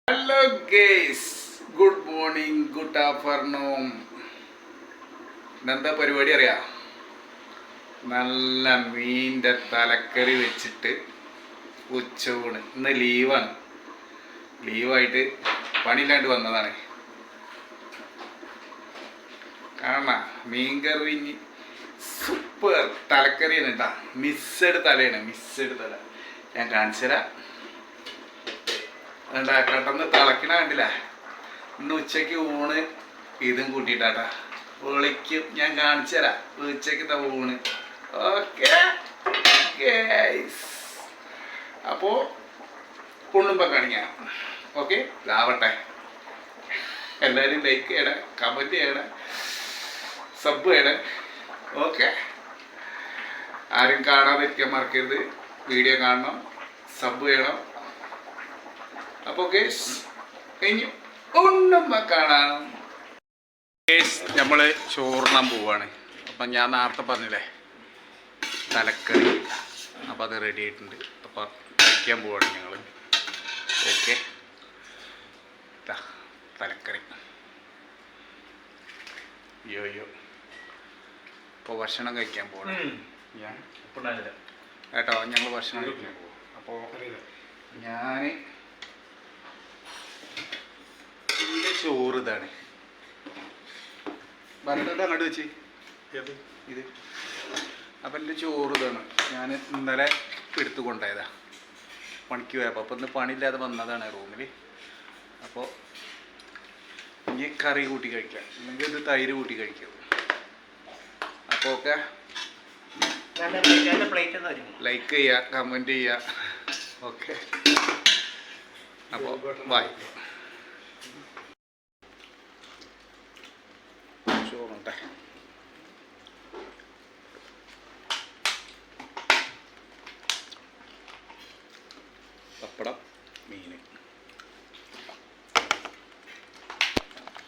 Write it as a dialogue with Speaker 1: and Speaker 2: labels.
Speaker 1: Hello guys, good morning, good afternoon. ഇന്നെന്താ പരിപാടി അറിയാം? നല്ല മീൻ്റെ തലക്കറി വെച്ചിട്ട് ഉച്ചയൂണ്. ഇന്ന് ലീവാണ്. ലീവായിട്ട് പണിയില്ലാണ്ട് വന്നതാണ്. കാണാ മീൻകറി സൂപ്പർ തലക്കറിയാണ് കേട്ടാ. മിസ്സഡ് തലയാണ്, മിസ്സഡ് തല. ഞാൻ കാണിച്ചു തരാം. പെട്ടെന്ന് തിളക്കണ കണ്ടില്ല. ഇന്ന് ഉച്ചയ്ക്ക് ഊണ് ഇതും കൂട്ടിയിട്ടാട്ടാ. വിളിക്കും, ഞാൻ കാണിച്ചു തരാം ഉച്ചയ്ക്കത്തെ ഊണ്. ഓക്കെ, അപ്പോൾ ഉണ്ണുമ്പോൾ കാണിക്കാം. ഓക്കെ, ഇതാവട്ടെ. എല്ലാവരും ലൈക്ക് ചെയ്യണേ, കമൻറ്റ് ചെയ്യണേ, സബ് ചെയ്യണേ. ഓക്കെ, ആരും കാണാതിരിക്കാൻ മറക്കരുത്. വീഡിയോ കാണണം, സബ് ചെയ്യണം. അപ്പോൾ കേസ് കഴിഞ്ഞു, ഒന്നുമ്പോൾ കാണാം. കേസ് നമ്മൾ ചോറിനാൻ പോവാണ്. അപ്പം ഞാൻ നേരത്തെ പറഞ്ഞില്ലേ തലക്കറി, അപ്പം അത് റെഡി ആയിട്ടുണ്ട്. അപ്പം കഴിക്കാൻ പോവാണ് ഞങ്ങൾ. ഓക്കെ, തലക്കറി. അയ്യോ ഇപ്പോൾ ഭക്ഷണം കഴിക്കാൻ പോവാണ് ഞാൻ കേട്ടോ. ഞങ്ങൾ ഭക്ഷണം കഴിക്കാൻ പോവാം. അപ്പോൾ ഞാൻ എൻ്റെ ചോറ് ഇതാണ്. ഭരതത്തെ അങ്ങോട്ട് വെച്ച് ഇത്. അപ്പം എൻ്റെ ചോറ് ഇതാണ്. ഞാൻ ഇന്നലെ എടുത്തു കൊണ്ടുപോയതാ പണിക്ക് പോയപ്പോൾ. അപ്പം ഇന്ന് പണിയില്ലാതെ വന്നതാണ് റൂമിൽ. അപ്പോൾ ഇനി കറി കൂട്ടി കഴിക്കാം, അല്ലെങ്കിൽ ഇത് തൈര് കൂട്ടി കഴിക്കാം. അപ്പോൾ ഓക്കെ, ലൈക്ക് ചെയ്യുക, കമൻറ്റ് ചെയ്യുക. ഓക്കെ, അപ്പോൾ ബൈ. ചോറുണ്ടെ പപ്പടം, മീൻ.